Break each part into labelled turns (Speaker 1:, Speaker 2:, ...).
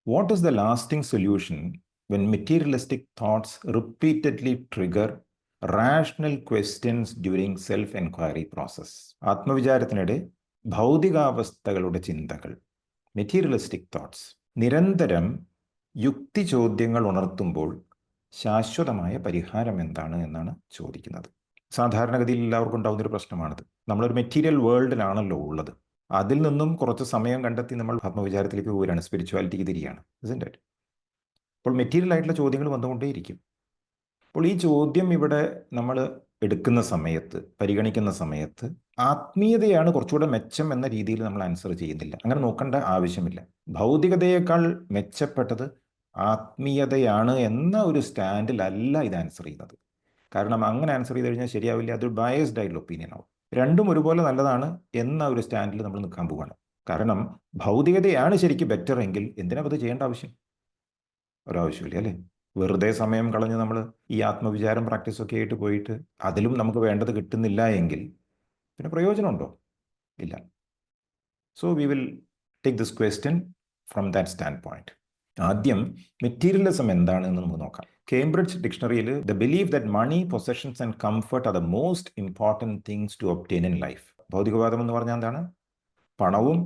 Speaker 1: What is the lasting solution when materialistic thoughts repeatedly trigger rational questions during self-enquiry process? ആത്മവിചാരത്തിനിടെ ഭൗതികാവസ്ഥകളുടെ ചിന്തകൾ, materialistic thoughts, നിരന്തരം യുക്തി ചോദ്യങ്ങൾ ഉണർത്തുമ്പോൾ ശാശ്വതമായ പരിഹാരം എന്താണ് എന്നാണ് ചോദിക്കുന്നത്. സാധാരണഗതിയിൽ എല്ലാവർക്കും ഉണ്ടാകുന്നൊരു പ്രശ്നമാണിത്. നമ്മളൊരു മെറ്റീരിയൽ വേൾഡിലാണല്ലോ ഉള്ളത്. അതിൽ നിന്നും കുറച്ച് സമയം കണ്ടെത്തി നമ്മൾ ആത്മവിചാരത്തിലേക്ക് പോവുകയാണ്, സ്പിരിച്വാലിറ്റിക്ക് തിരികെയാണ്. ഇസ്ന്റ് ഇറ്റ്? അപ്പോൾ മെറ്റീരിയൽ ആയിട്ടുള്ള ചോദ്യങ്ങൾ വന്നുകൊണ്ടേയിരിക്കും. അപ്പോൾ ഈ ചോദ്യം ഇവിടെ നമ്മൾ എടുക്കുന്ന സമയത്ത്, പരിഗണിക്കുന്ന സമയത്ത് ആത്മീയതയാണ് കുറച്ചുകൂടെ മെച്ചം എന്ന രീതിയിൽ നമ്മൾ ആൻസർ ചെയ്യുന്നില്ല. അങ്ങനെ നോക്കേണ്ട ആവശ്യമില്ല. ഭൗതികതയേക്കാൾ മെച്ചപ്പെട്ടത് ആത്മീയതയാണ് എന്ന ഒരു സ്റ്റാൻഡിലല്ല ഇത് ആൻസർ ചെയ്യുന്നത്. കാരണം അങ്ങനെ ആൻസർ ചെയ്ത് കഴിഞ്ഞാൽ ശരിയാവില്ല, അതൊരു ബയസ്ഡ് ആയിട്ടുള്ള ഒപ്പീനിയൻ ആവും. രണ്ടും ഒരുപോലെ നല്ലതാണ് എന്ന ഒരു സ്റ്റാൻഡിൽ നമ്മൾ നിൽക്കാൻ പോവുകയാണ്. കാരണം ഭൗതികതയാണ് ശരിക്കും ബെറ്റർ എങ്കിൽ എന്തിനാ അത് ചെയ്യേണ്ട ആവശ്യം? ഒരാവശ്യമില്ല അല്ലേ? വെറുതെ സമയം കളഞ്ഞ് നമ്മൾ ഈ ആത്മവിചാരം പ്രാക്ടീസൊക്കെ ആയിട്ട് പോയിട്ട് അതിലും നമുക്ക് വേണ്ടത് കിട്ടുന്നില്ല എങ്കിൽ പിന്നെ പ്രയോജനമുണ്ടോ? ഇല്ല. So we will take this question from that stand point. ആദ്യം മെറ്റീരിയലിസം എന്താണെന്ന് നമുക്ക് നോക്കാം. കേംബ്രിഡ്ജ് ഡിക്ഷണറിയിൽ the believe that money, possessions and comfort are the most important things to obtain in life. ഭൗതികവാദം എന്ന് പറഞ്ഞാൽ എന്താണ്? പണവും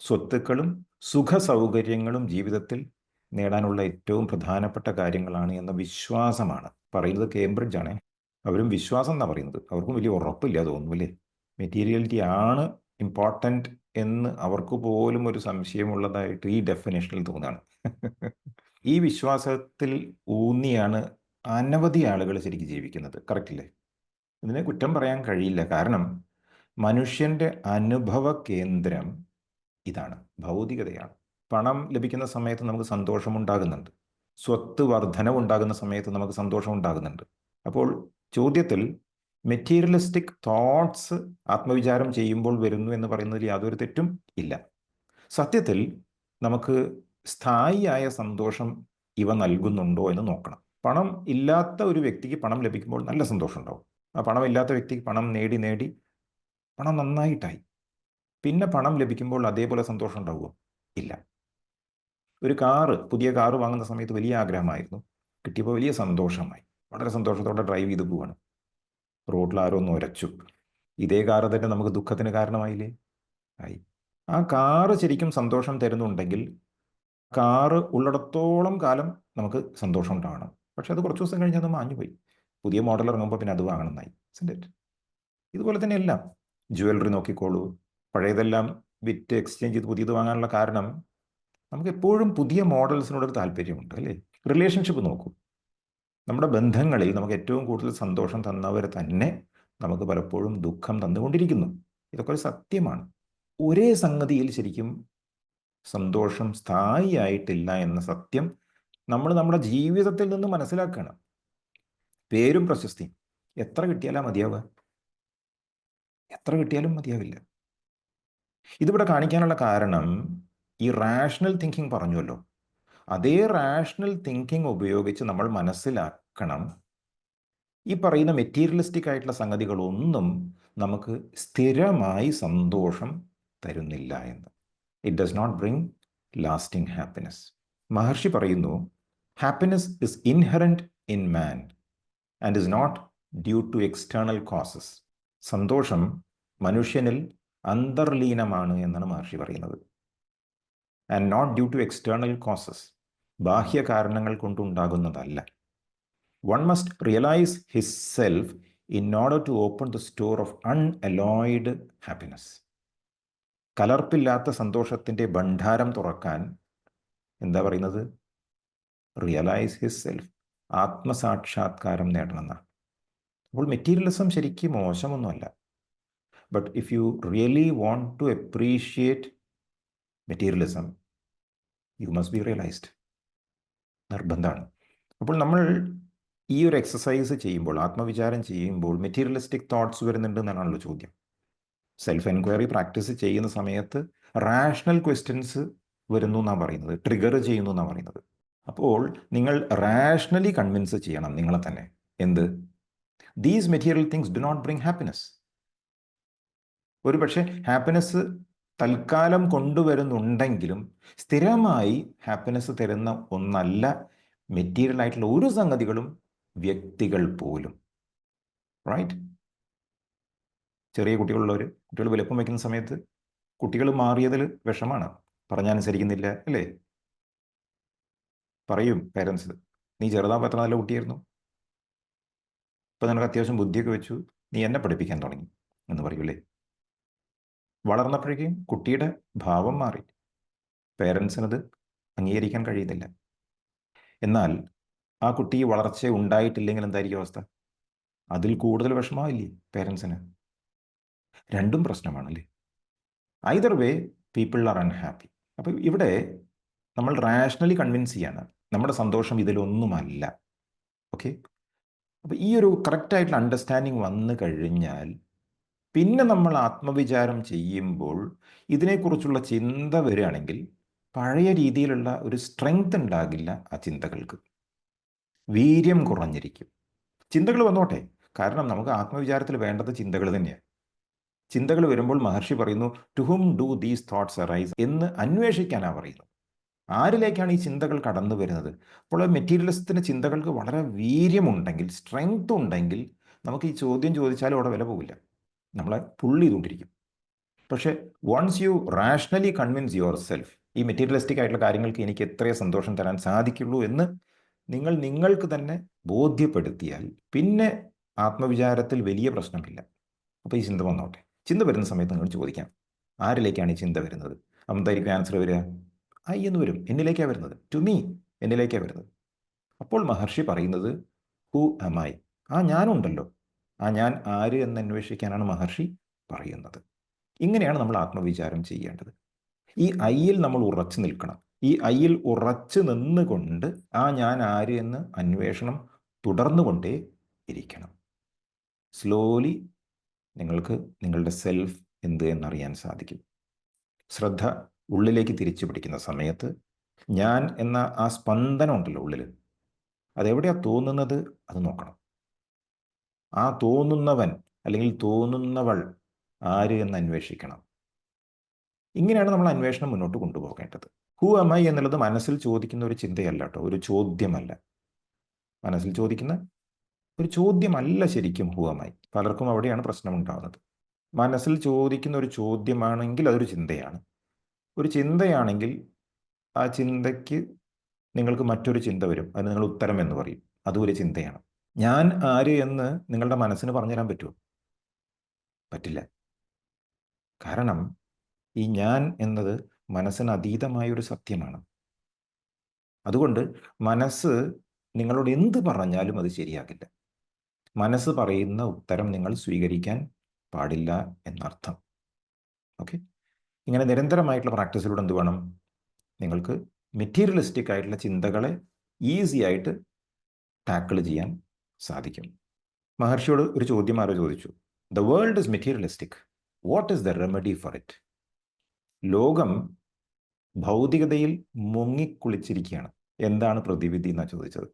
Speaker 1: സ്വത്തുക്കളും സുഖ സൗകര്യങ്ങളും ജീവിതത്തിൽ നേടാനുള്ള ഏറ്റവും പ്രധാനപ്പെട്ട കാര്യങ്ങളാണ് എന്ന വിശ്വാസമാണ് പറയുന്നത്. കേംബ്രിഡ്ജ് ആണ്. അവരും വിശ്വാസം എന്നാണ് പറയുന്നത്. അവർക്കും വലിയ ഉറപ്പില്ല തോന്നുന്നില്ലേ? മെറ്റീരിയാലിറ്റി ആണ് ഇമ്പോർട്ടൻ്റ് എന്ന് അവർക്ക് പോലും ഒരു സംശയമുള്ളതായിട്ട് ഈ ഡെഫിനേഷനിൽ തോന്നുകയാണ്. ഈ വിശ്വാസത്തിൽ ഊന്നിയാണ് അനവധി ആളുകൾ ശരിക്കും ജീവിക്കുന്നത്. കറക്റ്റില്ലേ? ഇതിനെ കുറ്റം പറയാൻ കഴിയില്ല. കാരണം മനുഷ്യൻ്റെ അനുഭവ കേന്ദ്രം ഇതാണ്, ഭൗതികതയാണ്. പണം ലഭിക്കുന്ന സമയത്ത് നമുക്ക് സന്തോഷമുണ്ടാകുന്നുണ്ട്. സ്വത്ത് വർധനവുണ്ടാകുന്ന സമയത്ത് നമുക്ക് സന്തോഷമുണ്ടാകുന്നുണ്ട്. അപ്പോൾ ചോദ്യത്തിൽ മെറ്റീരിയലിസ്റ്റിക് തോട്ട്സ് ആത്മവിചാരം ചെയ്യുമ്പോൾ വരുന്നു എന്ന് പറയുന്നതിൽ യാതൊരു തെറ്റും ഇല്ല. സത്യത്തിൽ നമുക്ക് സ്ഥായിയായ സന്തോഷം ഇവ നൽകുന്നുണ്ടോ എന്ന് നോക്കണം. പണം ഇല്ലാത്ത ഒരു വ്യക്തിക്ക് പണം ലഭിക്കുമ്പോൾ നല്ല സന്തോഷം ഉണ്ടാവും. ആ പണമില്ലാത്ത വ്യക്തിക്ക് പണം നേടി നേടി പണം നന്നായിട്ടായി. പിന്നെ പണം ലഭിക്കുമ്പോൾ അതേപോലെ സന്തോഷം ഉണ്ടാവുമോ? ഇല്ല. ഒരു പുതിയ കാറ് വാങ്ങുന്ന സമയത്ത് വലിയ ആഗ്രഹമായിരുന്നു, കിട്ടിയപ്പോൾ വലിയ സന്തോഷമായി. വളരെ സന്തോഷത്തോടെ ഡ്രൈവ് ചെയ്ത് പോവാണ്. റോഡിൽ ആരോ ഒന്ന് ഉരച്ചു. ഇതേ കാറ് തന്നെ നമുക്ക് ദുഃഖത്തിന് കാരണമായില്ലേ? ആയി. ആ കാറ് ശരിക്കും സന്തോഷം തരുന്നുണ്ടെങ്കിൽ കാറ് ഉള്ളിടത്തോളം കാലം നമുക്ക് സന്തോഷം ഉണ്ടാവണം. പക്ഷെ അത് കുറച്ച് ദിവസം കഴിഞ്ഞ് അത് മാഞ്ഞുപോയി. പുതിയ മോഡൽ ഇറങ്ങുമ്പോൾ പിന്നെ അത് വാങ്ങണമെന്നായി. ഇതുപോലെ തന്നെ എല്ലാം. ജ്വല്ലറി നോക്കിക്കോളൂ. പഴയതെല്ലാം വിറ്റ് എക്സ്ചേഞ്ച് ചെയ്ത് പുതിയത് വാങ്ങാനുള്ള കാരണം നമുക്ക് എപ്പോഴും പുതിയ മോഡൽസിനോടൊരു താല്പര്യമുണ്ട് അല്ലേ? റിലേഷൻഷിപ്പ് നോക്കൂ. നമ്മുടെ ബന്ധങ്ങളിൽ നമുക്ക് ഏറ്റവും കൂടുതൽ സന്തോഷം തന്നവർ തന്നെ നമുക്ക് പലപ്പോഴും ദുഃഖം തന്നുകൊണ്ടിരിക്കുന്നു. ഇതൊക്കെ ഒരു സത്യമാണ്. ഒരേ സംഗതിയിൽ ശരിക്കും സന്തോഷം സ്ഥായിയായിട്ടില്ല എന്ന സത്യം നമ്മൾ നമ്മുടെ ജീവിതത്തിൽ നിന്ന് മനസ്സിലാക്കണം. പേരും പ്രശസ്തിയും എത്ര കിട്ടിയാലാ മതിയാവുക? എത്ര കിട്ടിയാലും മതിയാവില്ല. ഇതിവിടെ കാണിക്കാനുള്ള കാരണം ഈ റാഷണൽ തിങ്കിങ് പറഞ്ഞുവല്ലോ. അതേ റാഷണൽ തിങ്കിങ് ഉപയോഗിച്ച് നമ്മൾ മനസ്സിലാക്കണം, ഈ പറയുന്ന മെറ്റീരിയലിസ്റ്റിക് ആയിട്ടുള്ള സംഗതികളൊന്നും നമുക്ക് സ്ഥിരമായി സന്തോഷം തരുന്നില്ല എന്ന്. It does not bring lasting happiness. Maharshi പറയുന്നു, happiness is inherent in man and is not due to external causes. സന്തോഷം മനുഷ്യനിൽ അന്തർലീനമാണ് എന്നാണ് മഹർഷി പറയുന്നത്. And not due to external causes. ബാഹ്യ കാരണങ്ങൾ കൊണ്ടുണ്ടാകുന്നതല്ല. One must realise his self in order to open the store of unalloyed happiness. കലർപ്പില്ലാത്ത സന്തോഷത്തിൻ്റെ ഭണ്ഡാരം തുറക്കാൻ എന്താ പറയുന്നത്? Realise his self. ആത്മസാക്ഷാത്കാരം നേടണമെന്നാണ്. അപ്പോൾ മെറ്റീരിയലിസം ശരിക്കും മോശമൊന്നുമല്ല. But if you really want to appreciate materialism, you must be realised. നിർബന്ധമാണ്. അപ്പോൾ നമ്മൾ ഈ ഒരു എക്സസൈസ് ചെയ്യുമ്പോൾ, ആത്മവിചാരം ചെയ്യുമ്പോൾ മെറ്റീരിയലിസ്റ്റിക് തോട്ട്സ് വരുന്നുണ്ട് എന്നാണല്ലോ ചോദ്യം. സെൽഫ് എൻക്വയറി പ്രാക്ടീസ് ചെയ്യുന്ന സമയത്ത് റാഷണൽ ക്വസ്റ്റ്യൻസ് വരുന്നു എന്നാണ് പറയുന്നത്, ട്രിഗർ ചെയ്യുന്നു എന്നാണ് പറയുന്നത്. അപ്പോൾ നിങ്ങൾ റാഷണലി കൺവിൻസ് ചെയ്യണം നിങ്ങളെ തന്നെ. എന്ത്? These material things do not bring happiness. ഒരു പക്ഷേ ഹാപ്പിനെസ് തൽക്കാലം കൊണ്ടുവരുന്നുണ്ടെങ്കിലും സ്ഥിരമായി ഹാപ്പിനെസ് തരുന്ന ഒന്നല്ല മെറ്റീരിയൽ ആയിട്ടുള്ള ഒരു സംഗതികളും, വ്യക്തികൾ പോലും. റൈറ്റ്? ചെറിയ കുട്ടികൾ വലുപ്പം വയ്ക്കുന്ന സമയത്ത് കുട്ടികൾ മാറിയതിൽ വിഷമാണ്, പറഞ്ഞനുസരിക്കുന്നില്ല, അല്ലേ? പറയും പേരൻസ്, നീ ചെറുതാകുമ്പോൾ എത്ര നല്ല കുട്ടിയായിരുന്നു, ഇപ്പം നിനക്ക് അത്യാവശ്യം ബുദ്ധിയൊക്കെ വെച്ചു, നീ എന്നെ പഠിപ്പിക്കാൻ തുടങ്ങി എന്ന് പറയൂലേ. വളർന്നപ്പോഴേക്കും കുട്ടിയുടെ ഭാവം മാറി, പേരൻസിനത് അംഗീകരിക്കാൻ കഴിയുന്നില്ല. എന്നാൽ ആ കുട്ടി വളർച്ച ഉണ്ടായിട്ടില്ലെങ്കിൽ എന്തായിരിക്കും അവസ്ഥ? അതിൽ കൂടുതൽ വിഷമമില്ലേ പേരൻസിന്? രണ്ടും പ്രശ്നമാണല്ലേ. Either way people are unhappy. അപ്പം ഇവിടെ നമ്മൾ റാഷണലി കൺവിൻസ് ചെയ്യാണ് നമ്മുടെ സന്തോഷം ഇതിലൊന്നുമല്ല. ഓക്കെ, അപ്പം ഈ ഒരു കറക്റ്റായിട്ടുള്ള അണ്ടർസ്റ്റാൻഡിങ് വന്നു കഴിഞ്ഞാൽ പിന്നെ നമ്മൾ ആത്മവിചാരം ചെയ്യുമ്പോൾ ഇതിനെക്കുറിച്ചുള്ള ചിന്ത വരികയാണെങ്കിൽ പഴയ രീതിയിലുള്ള ഒരു സ്ട്രെങ്ത് ഉണ്ടാകില്ല ആ ചിന്തകൾക്ക്, വീര്യം കുറഞ്ഞിരിക്കും. ചിന്തകൾ വന്നോട്ടെ, കാരണം നമുക്ക് ആത്മവിചാരത്തിൽ വേണ്ടത് ചിന്തകൾ തന്നെയാണ്. ചിന്തകൾ വരുമ്പോൾ മഹർഷി പറയുന്നു, to whom do these thoughts arise എന്ന് അന്വേഷിക്കാനാണ് പറയുന്നത്. ആരിലേക്കാണ് ഈ ചിന്തകൾ കടന്നു വരുന്നത്? അപ്പോൾ മെറ്റീരിയലിസത്തിന് ചിന്തകൾക്ക് വളരെ വീര്യമുണ്ടെങ്കിൽ, സ്ട്രെങ്ത് ഉണ്ടെങ്കിൽ നമുക്ക് ഈ ചോദ്യം ചോദിച്ചാലും അവിടെ വില പോകില്ല, നമ്മളെ പുള്ളി ചെയ്തുകൊണ്ടിരിക്കും. പക്ഷേ once you rationally convince yourself, ഈ മെറ്റീരിയലിസ്റ്റിക് ആയിട്ടുള്ള കാര്യങ്ങൾക്ക് എനിക്ക് എത്രയേ സന്തോഷം തരാൻ സാധിക്കുള്ളൂ എന്ന് നിങ്ങൾക്ക് തന്നെ ബോധ്യപ്പെടുത്തിയാൽ പിന്നെ ആത്മവിചാരത്തിൽ വലിയ പ്രശ്നമില്ല. അപ്പോൾ ഈ ചിന്ത വന്നോട്ടെ. ചിന്ത വരുന്ന സമയത്ത് നിങ്ങൾ ചോദിക്കാം, ആരിലേക്കാണ് ഈ ചിന്ത വരുന്നത്? എന്തായിരിക്കും ആൻസർ വരിക? ഐ എന്ന് വരും, എന്നിലേക്കാണ് വരുന്നത്, ടു മീ, എന്നിലേക്കാണ് വരുന്നത്. അപ്പോൾ മഹർഷി പറയുന്നത് ഹു am I, ആ ഞാനുണ്ടല്ലോ, ആ ഞാൻ ആര് എന്ന് അന്വേഷിക്കാനാണ് മഹർഷി പറയുന്നത്. ഇങ്ങനെയാണ് നമ്മൾ ആത്മവിചാരം ചെയ്യേണ്ടത്. ഈ ഐയിൽ നമ്മൾ ഉറച്ചു നിൽക്കണം. ഈ ഐയിൽ ഉറച്ചു നിന്നുകൊണ്ട് ആ ഞാൻ ആര് എന്ന് അന്വേഷണം തുടർന്നുകൊണ്ടേ ഇരിക്കണം. സ്ലോലി നിങ്ങൾക്ക് നിങ്ങളുടെ സെൽഫ് എന്ത് എന്നറിയാൻ സാധിക്കും. ശ്രദ്ധ ഉള്ളിലേക്ക് തിരിച്ചു പിടിക്കുന്ന സമയത്ത് ഞാൻ എന്ന ആ സ്പന്ദനം ഉണ്ടല്ലോ ഉള്ളിൽ, അതെവിടെയാണ് തോന്നുന്നത് അത് നോക്കണം. ആ തോന്നുന്നവൻ അല്ലെങ്കിൽ തോന്നുന്നവൾ ആര് എന്ന് അന്വേഷിക്കണം. ഇങ്ങനെയാണ് നമ്മൾ അന്വേഷണം മുന്നോട്ട് കൊണ്ടുപോകേണ്ടത്. ഹു am I എന്നുള്ളത് മനസ്സിൽ ചോദിക്കുന്ന ഒരു ചിന്തയല്ല കേട്ടോ, ഒരു ചോദ്യമല്ല. മനസ്സിൽ ചോദിക്കുന്ന ഒരു ചോദ്യമല്ല ശരിക്കും ഹു am I. പലർക്കും അവിടെയാണ് പ്രശ്നം ഉണ്ടാകുന്നത്. മനസ്സിൽ ചോദിക്കുന്ന ഒരു ചോദ്യമാണെങ്കിൽ അതൊരു ചിന്തയാണ്. ഒരു ചിന്തയാണെങ്കിൽ ആ ചിന്തയ്ക്ക് നിങ്ങൾക്ക് മറ്റൊരു ചിന്ത വരും, അതിന് നിങ്ങൾ ഉത്തരം എന്ന് പറയും, അതും ഒരു ചിന്തയാണ്. ഞാൻ ആര് എന്ന് നിങ്ങളുടെ മനസ്സിന് പറഞ്ഞുതരാൻ പറ്റുമോ? പറ്റില്ല. കാരണം ഈ ഞാൻ എന്നത് മനസ്സിന് അതീതമായൊരു സത്യമാണ്. അതുകൊണ്ട് മനസ്സ് നിങ്ങളോട് എന്ത് പറഞ്ഞാലും അത് ശരിയാകില്ല. മനസ്സ് പറയുന്ന ഉത്തരം നിങ്ങൾ സ്വീകരിക്കാൻ പാടില്ല എന്നർത്ഥം. ഓക്കെ, ഇങ്ങനെ നിരന്തരമായിട്ടുള്ള പ്രാക്ടീസിലൂടെ എന്ത് വേണം? നിങ്ങൾക്ക് മെറ്റീരിയലിസ്റ്റിക് ആയിട്ടുള്ള ചിന്തകളെ ഈസി ആയിട്ട് ടാക്കിൾ ചെയ്യാൻ സാധിക്കും. മഹർഷിയോട് ഒരു ചോദ്യം ആരോ ചോദിച്ചു, the world is materialistic, what is the remedy for it? ലോകം ഭൗതികതയിൽ മുങ്ങിക്കുളിച്ചിരിക്കുകയാണ്, എന്താണ് പ്രതിവിധി എന്നാണ് ചോദിച്ചത്.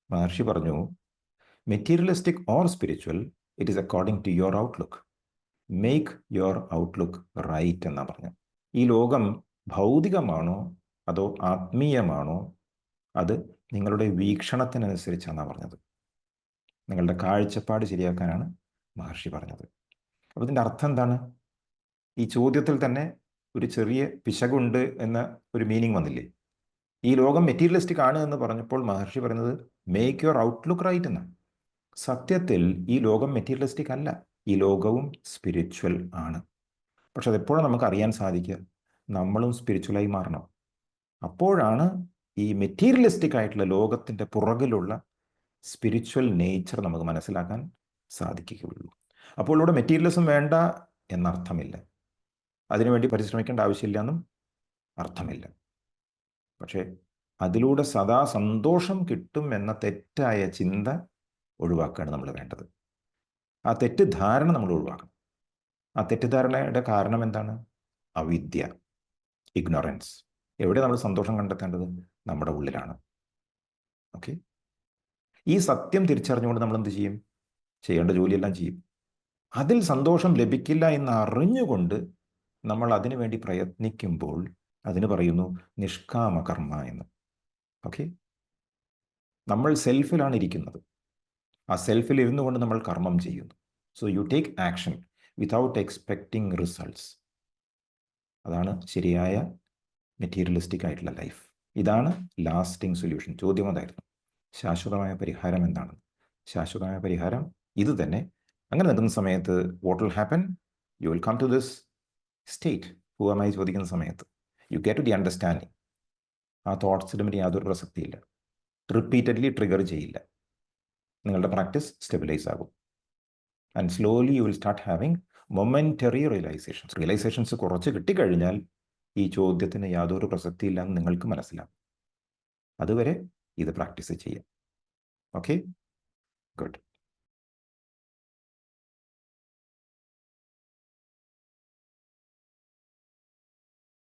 Speaker 1: മഹർഷി പറഞ്ഞു, materialistic or spiritual, it is according to your outlook, make your outlook right എന്നാ പറഞ്ഞു. ഈ ലോകം ഭൗതികമാണോ അതോ ആത്മീയമാണോ, അത് നിങ്ങളുടെ വീക്ഷണത്തിനനുസരിച്ചാണ് പറഞ്ഞത്. നിങ്ങളുടെ കാഴ്ചപ്പാട് ശരിയാക്കാനാണ് മഹർഷി പറഞ്ഞത്. അപ്പോൾ ഇതിൻ്റെ അർത്ഥം എന്താണ്? ഈ ചോദ്യത്തിൽ തന്നെ ഒരു ചെറിയ പിശകുണ്ട് എന്ന ഒരു മീനിങ് വന്നില്ലേ? ഈ ലോകം മെറ്റീരിയലിസ്റ്റിക് ആണ് എന്ന് പറഞ്ഞപ്പോൾ മഹർഷി പറയുന്നത് മേക്ക് യുവർ ഔട്ട്ലുക്ക് റൈറ്റ് എന്നാണ്. സത്യത്തിൽ ഈ ലോകം മെറ്റീരിയലിസ്റ്റിക് അല്ല, ഈ ലോകവും സ്പിരിച്വൽ ആണ്. പക്ഷെ അതെപ്പോഴും നമുക്ക് അറിയാൻ സാധിക്കുക, നമ്മളും സ്പിരിച്വലായി മാറണം. അപ്പോഴാണ് ഈ മെറ്റീരിയലിസ്റ്റിക് ആയിട്ടുള്ള ലോകത്തിൻ്റെ പുറകിലുള്ള സ്പിരിച്വൽ നേച്ചർ നമുക്ക് മനസ്സിലാക്കാൻ സാധിക്കുകയുള്ളൂ. അപ്പോൾ ഇവിടെ മെറ്റീരിയലിസം വേണ്ട എന്നർത്ഥമില്ല, അതിനുവേണ്ടി പരിശ്രമിക്കേണ്ട ആവശ്യമില്ല എന്നും അർത്ഥമില്ല. പക്ഷേ അതിലൂടെ സദാ സന്തോഷം കിട്ടും എന്ന തെറ്റായ ചിന്ത ഒഴിവാക്കുകയാണ് നമ്മൾ വേണ്ടത്. ആ തെറ്റിദ്ധാരണ നമ്മൾ ഒഴിവാക്കണം. ആ തെറ്റിദ്ധാരണയുടെ കാരണം എന്താണ്? അവിദ്യ, ഇഗ്നോറൻസ്. എവിടെ നമ്മൾ സന്തോഷം കണ്ടെത്തേണ്ടത്? നമ്മുടെ ഉള്ളിലാണ്. ഓക്കെ, ഈ സത്യം തിരിച്ചറിഞ്ഞുകൊണ്ട് നമ്മൾ എന്ത് ചെയ്യും? ചെയ്യേണ്ട ജോലിയെല്ലാം ചെയ്യും. അതിൽ സന്തോഷം ലഭിക്കില്ല എന്ന് അറിഞ്ഞുകൊണ്ട് നമ്മൾ അതിനു വേണ്ടി പ്രയത്നിക്കുമ്പോൾ അതിന് പറയുന്നു നിഷ്കാമകർമ്മ എന്ന്. ഓക്കെ, നമ്മൾ സെൽഫിലാണ് ഇരിക്കുന്നത്. ആ സെൽഫിൽ ഇരുന്നു കൊണ്ട് നമ്മൾ കർമ്മം ചെയ്യുന്നു. So you take action without expecting results. അതാണ് ശരിയായ മെറ്റീരിയലിസ്റ്റിക് ആയിട്ടുള്ള ലൈഫ്. ഇതാണ് ലാസ്റ്റിംഗ് സൊല്യൂഷൻ. ചോദ്യം അതായിരുന്നു, ശാശ്വതമായ പരിഹാരം എന്താണ്? ശാശ്വതമായ പരിഹാരം ഇത് തന്നെ. അങ്ങനെ നിൽക്കുന്ന സമയത്ത് what will happen? You will come to this state. പൂർണ്ണമായി ചോദിക്കുന്ന സമയത്ത് you get to the understanding. ആ തോട്ട്സിലും യാതൊരു പ്രസക്തിയില്ല. റിപ്പീറ്റഡ്ലി ട്രിഗർ ചെയ്യില്ല. നിങ്ങളുടെ പ്രാക്ടീസ് സ്റ്റെബിലൈസ് ആകും. And slowly you will start having momentary realisations. Realisations കുറച്ച് കിട്ടിക്കഴിഞ്ഞാൽ ഈ ചോദ്യത്തിന് യാതൊരു പ്രസക്തിയില്ലെന്ന് നിങ്ങൾക്ക് മനസ്സിലാവും. അതുവരെ ഇത് പ്രാക്ടീസ് ചെയ്യാം. Okay, good.